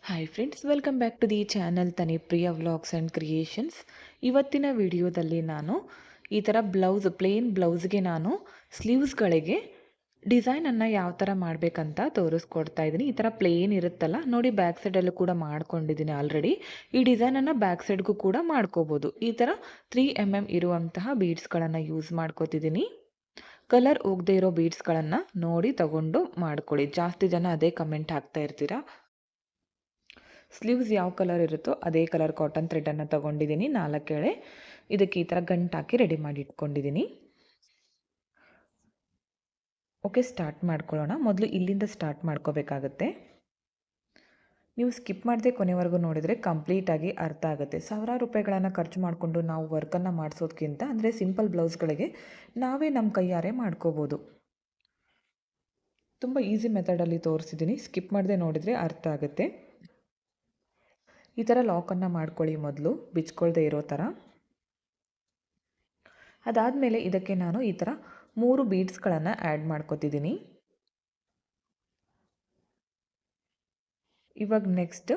Hi friends, welcome back to the channel Tanipriya vlogs and creations. ಇವತ್ತಿನ ವಿಡಿಯೋದಲ್ಲಿ ನಾನು ಈ ಥರ ಪ್ಲೇನ್ ಬ್ಲೌಸ್ಗೆ ನಾನು ಸ್ಲೀವ್ಸ್ಗಳಿಗೆ ಡಿಸೈನನ್ನು ಯಾವ ಥರ ಮಾಡಬೇಕಂತ ತೋರಿಸ್ಕೊಡ್ತಾ ಇದ್ದೀನಿ. ಈ ಥರ ಪ್ಲೇನ್ ಇರುತ್ತಲ್ಲ ನೋಡಿ, ಬ್ಯಾಕ್ ಸೈಡಲ್ಲೂ ಕೂಡ ಮಾಡ್ಕೊಂಡಿದ್ದೀನಿ ಆಲ್ರೆಡಿ. ಈ ಡಿಸೈನನ್ನು ಬ್ಯಾಕ್ ಸೈಡ್ಗೂ ಕೂಡ ಮಾಡ್ಕೋಬೋದು. ಈ ಥರ 3mm ಇರುವಂತಹ ಬೀಡ್ಸ್ಗಳನ್ನು ಯೂಸ್ ಮಾಡ್ಕೋತಿದ್ದೀನಿ. ಕಲರ್ ಹೋಗದೆ ಇರೋ ಬೀಡ್ಸ್ಗಳನ್ನು ನೋಡಿ ತಗೊಂಡು ಮಾಡ್ಕೊಳ್ಳಿ. ಜಾಸ್ತಿ ಜನ ಅದೇ ಕಮೆಂಟ್ ಹಾಕ್ತಾ ಇರ್ತೀರಾ. ಸ್ಲೀವ್ಸ್ ಯಾವ ಕಲರ್ ಇರುತ್ತೋ ಅದೇ ಕಲರ್ ಕಾಟನ್ ಥ್ರೆಡನ್ನು ತೊಗೊಂಡಿದ್ದೀನಿ 4 ಎಳೆ. ಇದಕ್ಕೆ ಈ ಥರ ಗಂಟು ಹಾಕಿ ರೆಡಿ ಮಾಡಿ ಇಟ್ಕೊಂಡಿದ್ದೀನಿ. ಓಕೆ, ಸ್ಟಾರ್ಟ್ ಮಾಡ್ಕೊಳ್ಳೋಣ. ಮೊದಲು ಇಲ್ಲಿಂದ ಸ್ಟಾರ್ಟ್ ಮಾಡ್ಕೋಬೇಕಾಗತ್ತೆ. ನೀವು ಸ್ಕಿಪ್ ಮಾಡದೆ ಕೊನೆವರೆಗೂ ನೋಡಿದರೆ ಕಂಪ್ಲೀಟಾಗಿ ಅರ್ಥ ಆಗುತ್ತೆ. ಸಾವಿರಾರು ರೂಪಾಯಿಗಳನ್ನು ಖರ್ಚು ಮಾಡಿಕೊಂಡು ನಾವು ವರ್ಕನ್ನು ಮಾಡಿಸೋದಕ್ಕಿಂತ ಅಂದರೆ ಸಿಂಪಲ್ ಬ್ಲೌಸ್ಗಳಿಗೆ ನಾವೇ ನಮ್ಮ ಕೈಯಾರೆ ಮಾಡ್ಕೋಬೋದು. ತುಂಬ ಈಸಿ ಮೆಥಡಲ್ಲಿ ತೋರಿಸಿದ್ದೀನಿ. ಸ್ಕಿಪ್ ಮಾಡದೆ ನೋಡಿದರೆ ಅರ್ಥ ಆಗುತ್ತೆ. ಈ ಥರ ಲಾಕನ್ನು ಮಾಡ್ಕೊಳ್ಳಿ, ಮೊದಲು ಬಿಚ್ಕೊಳ್ದೆ ಇರೋ ಥರ. ಅದಾದಮೇಲೆ ಇದಕ್ಕೆ ನಾನು ಈ ಥರ 3 ಬೀಡ್ಸ್ಗಳನ್ನು ಆ್ಯಡ್ ಮಾಡ್ಕೊತಿದ್ದೀನಿ. ಇವಾಗ ನೆಕ್ಸ್ಟ್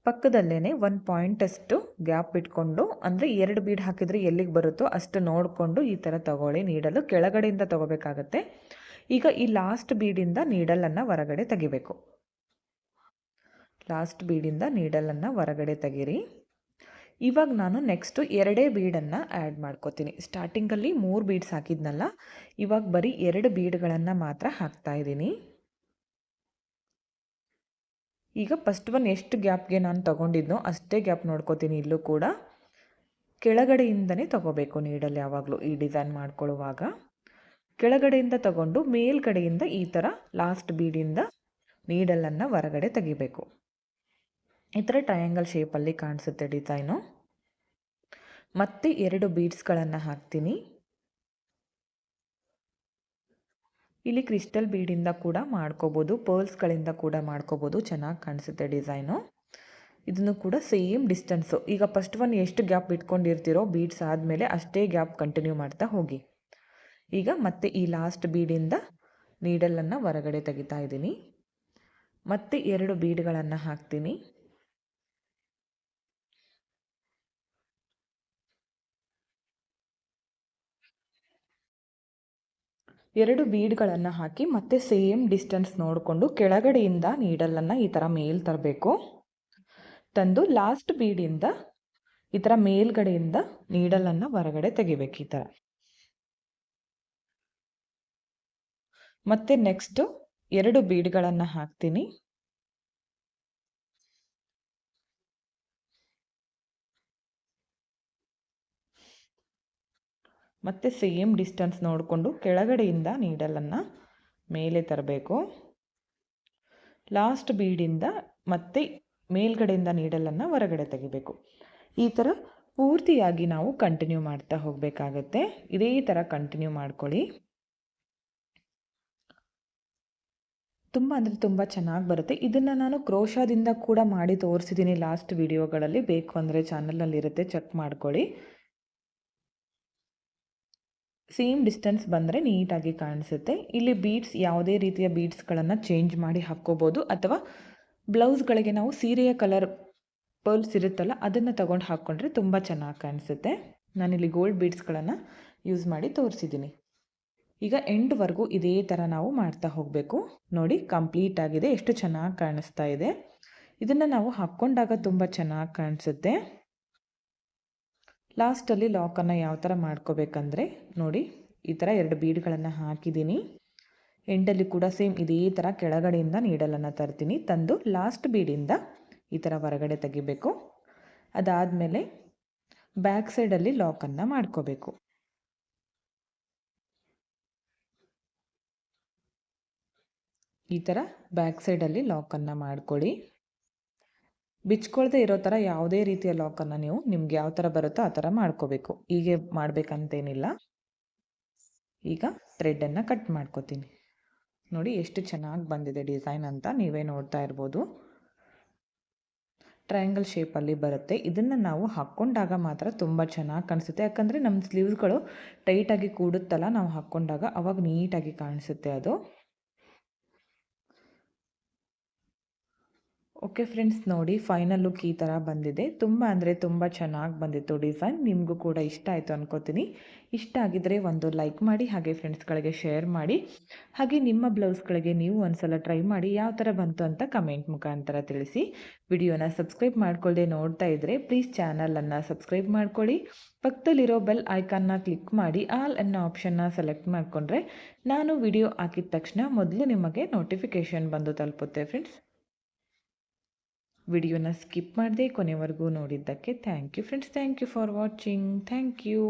ಪಕ್ಕದಲ್ಲೇ 1 ಪಾಯಿಂಟಷ್ಟು ಗ್ಯಾಪ್ ಇಟ್ಕೊಂಡು, ಅಂದರೆ 2 ಬೀಡ್ ಹಾಕಿದರೆ ಎಲ್ಲಿಗೆ ಬರುತ್ತೋ ಅಷ್ಟು ನೋಡಿಕೊಂಡು ಈ ಥರ ತಗೊಳ್ಳಿ. ನೀಡಲು ಕೆಳಗಡೆಯಿಂದ ತಗೋಬೇಕಾಗತ್ತೆ. ಈಗ ಈ ಲಾಸ್ಟ್ ಬೀಡಿಂದ ನೀಡಲನ್ನು ಹೊರಗಡೆ ತೆಗಿಬೇಕು. ಲಾಸ್ಟ್ ಬೀಡಿಂದ ನೀಡಲನ್ನು ಹೊರಗಡೆ ತೆಗೀರಿ. ಇವಾಗ ನಾನು ನೆಕ್ಸ್ಟು 2 ಬೀಡನ್ನು ಆ್ಯಡ್ ಮಾಡ್ಕೋತೀನಿ. ಸ್ಟಾರ್ಟಿಂಗಲ್ಲಿ 3 ಬೀಡ್ಸ್ ಹಾಕಿದ್ನಲ್ಲ, ಇವಾಗ ಬರೀ 2 ಬೀಡ್ಗಳನ್ನು ಮಾತ್ರ ಹಾಕ್ತಾಯಿದ್ದೀನಿ. ಈಗ ಫಸ್ಟ್ ಒನ್ ಎಷ್ಟು ಗ್ಯಾಪ್ಗೆ ನಾನು ತೊಗೊಂಡಿದ್ನೋ ಅಷ್ಟೇ ಗ್ಯಾಪ್ ನೋಡ್ಕೋತೀನಿ. ಇಲ್ಲೂ ಕೂಡ ಕೆಳಗಡೆಯಿಂದನೇ ತೊಗೋಬೇಕು ನೀಡಲ್. ಯಾವಾಗಲೂ ಈ ಡಿಸೈನ್ ಮಾಡ್ಕೊಳ್ಳುವಾಗ ಕೆಳಗಡೆಯಿಂದ ತಗೊಂಡು ಮೇಲ್ಗಡೆಯಿಂದ ಈ ಥರ ಲಾಸ್ಟ್ ಬೀಡಿಂದ ನೀಡಲನ್ನು ಹೊರಗಡೆ ತೆಗಿಬೇಕು. ಈ ಥರ ಟ್ರಯಾಂಗಲ್ ಶೇಪಲ್ಲಿ ಕಾಣಿಸುತ್ತೆ ಡಿಸೈನು. ಮತ್ತೆ 2 ಬೀಡ್ಸ್ಗಳನ್ನು ಹಾಕ್ತೀನಿ. ಇಲ್ಲಿ ಕ್ರಿಸ್ಟಲ್ ಬೀಡಿಂದ ಕೂಡ ಮಾಡ್ಕೋಬೋದು, ಪರ್ಲ್ಸ್ಗಳಿಂದ ಕೂಡ ಮಾಡ್ಕೋಬೋದು. ಚೆನ್ನಾಗಿ ಕಾಣಿಸುತ್ತೆ ಡಿಸೈನು. ಇದನ್ನು ಕೂಡ ಸೇಮ್ ಡಿಸ್ಟೆನ್ಸು. ಈಗ ಫಸ್ಟ್ ಒನ್ ಎಷ್ಟು ಗ್ಯಾಪ್ ಇಟ್ಕೊಂಡಿರ್ತೀರೋ ಬೀಡ್ಸ್ ಆದಮೇಲೆ ಅಷ್ಟೇ ಗ್ಯಾಪ್ ಕಂಟಿನ್ಯೂ ಮಾಡ್ತಾ ಹೋಗಿ. ಈಗ ಮತ್ತೆ ಈ ಲಾಸ್ಟ್ ಬೀಡಿಂದ ನೀಡಲನ್ನು ಹೊರಗಡೆ ತೆಗಿತಾ ಇದ್ದೀನಿ. ಮತ್ತೆ 2 ಬೀಡ್ಗಳನ್ನು ಹಾಕ್ತೀನಿ. 2 ಬೀಡ್ಗಳನ್ನು ಹಾಕಿ ಮತ್ತೆ ಸೇಮ್ ಡಿಸ್ಟೆನ್ಸ್ ನೋಡಿಕೊಂಡು ಕೆಳಗಡೆಯಿಂದ ನೀಡಲನ್ನು ಈ ಥರ ಮೇಲ್ ತರಬೇಕು. ತಂದು ಲಾಸ್ಟ್ ಬೀಡಿಂದ ಈ ಥರ ಮೇಲ್ಗಡೆಯಿಂದ ನೀಡಲನ್ನು ಹೊರಗಡೆ ತೆಗಿಬೇಕು. ಈ ಥರ ಮತ್ತೆ ನೆಕ್ಸ್ಟು 2 ಬೀಡ್ಗಳನ್ನು ಹಾಕ್ತೀನಿ. ಮತ್ತೆ ಸೇಮ್ ಡಿಸ್ಟೆನ್ಸ್ ನೋಡಿಕೊಂಡು ಕೆಳಗಡೆಯಿಂದ ನೀಡಲನ್ನು ಮೇಲೆ ತರಬೇಕು. ಲಾಸ್ಟ್ ಬೀಡಿಂದ ಮತ್ತೆ ಮೇಲ್ಗಡೆಯಿಂದ ನೀಡಲನ್ನು ಹೊರಗಡೆ ತೆಗಿಬೇಕು. ಈ ಥರ ಪೂರ್ತಿಯಾಗಿ ನಾವು ಕಂಟಿನ್ಯೂ ಮಾಡ್ತಾ ಹೋಗಬೇಕಾಗತ್ತೆ. ಇದೇ ಥರ ಕಂಟಿನ್ಯೂ ಮಾಡ್ಕೊಳ್ಳಿ. ತುಂಬ ಅಂದರೆ ತುಂಬ ಚೆನ್ನಾಗಿ ಬರುತ್ತೆ. ಇದನ್ನು ನಾನು ಕ್ರೋಶಾದಿಂದ ಕೂಡ ಮಾಡಿ ತೋರಿಸಿದ್ದೀನಿ ಲಾಸ್ಟ್ ವಿಡಿಯೋಗಳಲ್ಲಿ. ಬೇಕು ಅಂದರೆ ಚಾನಲಲ್ಲಿರುತ್ತೆ, ಚೆಕ್ ಮಾಡ್ಕೊಳ್ಳಿ. ಸೇಮ್ ಡಿಸ್ಟೆನ್ಸ್ ಬಂದರೆ ನೀಟಾಗಿ ಕಾಣಿಸುತ್ತೆ. ಇಲ್ಲಿ ಬೀಡ್ಸ್ ಯಾವುದೇ ರೀತಿಯ ಬೀಡ್ಸ್ಗಳನ್ನು ಚೇಂಜ್ ಮಾಡಿ ಹಾಕ್ಕೋಬೋದು, ಅಥವಾ ಬ್ಲೌಸ್ಗಳಿಗೆ ನಾವು ಸೀರೆಯ ಕಲರ್ ಪರ್ಲ್ಸ್ ಇರುತ್ತಲ್ಲ ಅದನ್ನು ತಗೊಂಡು ಹಾಕ್ಕೊಂಡ್ರೆ ತುಂಬ ಚೆನ್ನಾಗಿ ಕಾಣಿಸುತ್ತೆ. ನಾನಿಲ್ಲಿ ಗೋಲ್ಡ್ ಬೀಡ್ಸ್ಗಳನ್ನು ಯೂಸ್ ಮಾಡಿ ತೋರಿಸಿದ್ದೀನಿ. ಈಗ ಎಂಡ್ವರೆಗೂ ಇದೇ ಥರ ನಾವು ಮಾಡ್ತಾ ಹೋಗಬೇಕು. ನೋಡಿ, ಕಂಪ್ಲೀಟ್ ಆಗಿದೆ. ಎಷ್ಟು ಚೆನ್ನಾಗಿ ಕಾಣಿಸ್ತಾ ಇದೆ. ಇದನ್ನು ನಾವು ಹಾಕ್ಕೊಂಡಾಗ ತುಂಬ ಚೆನ್ನಾಗಿ ಕಾಣಿಸುತ್ತೆ. ಲಾಸ್ಟಲ್ಲಿ ಲಾಕನ್ನು ಯಾವ ಥರ ಮಾಡ್ಕೋಬೇಕಂದ್ರೆ ನೋಡಿ, ಈ ಥರ 2 ಬೀಡ್ಗಳನ್ನು ಹಾಕಿದ್ದೀನಿ. ಎಂಡಲ್ಲಿ ಕೂಡ ಸೇಮ್ ಇದೇ ಥರ ಕೆಳಗಡೆಯಿಂದ ನೀಡಲನ್ನು ತರ್ತೀನಿ. ತಂದು ಲಾಸ್ಟ್ ಬೀಡಿಂದ ಈ ಥರ ಹೊರಗಡೆ ತೆಗಿಬೇಕು. ಅದಾದಮೇಲೆ ಬ್ಯಾಕ್ ಸೈಡಲ್ಲಿ ಲಾಕನ್ನು ಮಾಡ್ಕೋಬೇಕು. ಈ ಥರ ಬ್ಯಾಕ್ ಸೈಡಲ್ಲಿ ಲಾಕನ್ನು ಮಾಡ್ಕೊಳ್ಳಿ. ಬಿಚ್ಕೊಳ್ದೆ ಇರೋ ಥರ ಯಾವುದೇ ರೀತಿಯ ಲಾಕನ್ನು ನೀವು ನಿಮ್ಗೆ ಯಾವ ಥರ ಬರುತ್ತೋ ಆ ಥರ ಮಾಡ್ಕೋಬೇಕು. ಹೀಗೆ ಮಾಡಬೇಕಂತೇನಿಲ್ಲ. ಈಗ ಥ್ರೆಡನ್ನು ಕಟ್ ಮಾಡ್ಕೋತೀನಿ. ನೋಡಿ ಎಷ್ಟು ಚೆನ್ನಾಗಿ ಬಂದಿದೆ ಡಿಸೈನ್ ಅಂತ ನೀವೇ ನೋಡ್ತಾ ಇರ್ಬೋದು. ಟ್ರಯಾಂಗಲ್ ಶೇಪಲ್ಲಿ ಬರುತ್ತೆ. ಇದನ್ನು ನಾವು ಹಾಕ್ಕೊಂಡಾಗ ಮಾತ್ರ ತುಂಬ ಚೆನ್ನಾಗಿ ಕಾಣಿಸುತ್ತೆ. ಯಾಕಂದರೆ ನಮ್ಮ ಸ್ಲೀವ್ಸ್ಗಳು ಟೈಟಾಗಿ ಕೂಡುತ್ತಲ್ಲ ನಾವು ಹಾಕ್ಕೊಂಡಾಗ, ಅವಾಗ ನೀಟಾಗಿ ಕಾಣಿಸುತ್ತೆ ಅದು. ಓಕೆ ಫ್ರೆಂಡ್ಸ್, ನೋಡಿ ಫೈನಲ್ ಲುಕ್ ಈ ಥರ ಬಂದಿದೆ. ತುಂಬ ಅಂದರೆ ತುಂಬ ಚೆನ್ನಾಗಿ ಬಂದಿತ್ತು ಡಿಸೈನ್. ನಿಮಗೂ ಕೂಡ ಇಷ್ಟ ಆಯಿತು ಅನ್ಕೋತೀನಿ. ಇಷ್ಟ ಆಗಿದ್ದರೆ ಒಂದು ಲೈಕ್ ಮಾಡಿ, ಹಾಗೆ ಫ್ರೆಂಡ್ಸ್ಗಳಿಗೆ ಶೇರ್ ಮಾಡಿ. ಹಾಗೆ ನಿಮ್ಮ ಬ್ಲೌಸ್ಗಳಿಗೆ ನೀವು ಒಂದ್ಸಲ ಟ್ರೈ ಮಾಡಿ ಯಾವ ಥರ ಬಂತು ಅಂತ ಕಮೆಂಟ್ ಮುಖಾಂತರ ತಿಳಿಸಿ. ವಿಡಿಯೋನ ಸಬ್ಸ್ಕ್ರೈಬ್ ಮಾಡ್ಕೊಳ್ಳದೆ ನೋಡ್ತಾ ಇದ್ದರೆ ಪ್ಲೀಸ್ ಚಾನಲನ್ನು ಸಬ್ಸ್ಕ್ರೈಬ್ ಮಾಡ್ಕೊಳ್ಳಿ. ಪಕ್ಕದಲ್ಲಿರೋ ಬೆಲ್ ಐಕಾನ್ನ ಕ್ಲಿಕ್ ಮಾಡಿ ಆಲ್ ಅನ್ನೋ ಆಪ್ಷನ್ನ ಸೆಲೆಕ್ಟ್ ಮಾಡಿಕೊಂಡ್ರೆ ನಾನು ವಿಡಿಯೋ ಹಾಕಿದ ತಕ್ಷಣ ಮೊದಲು ನಿಮಗೆ ನೋಟಿಫಿಕೇಷನ್ ಬಂದು ತಲುಪುತ್ತೆ ಫ್ರೆಂಡ್ಸ್. ವಿಡಿಯೋನ ಸ್ಕಿಪ್ ಮಾಡದೆ ಕೊನೆವರೆಗೂ ನೋಡಿದ್ದಕ್ಕೆ thank you friends. Thank you for watching. Thank you.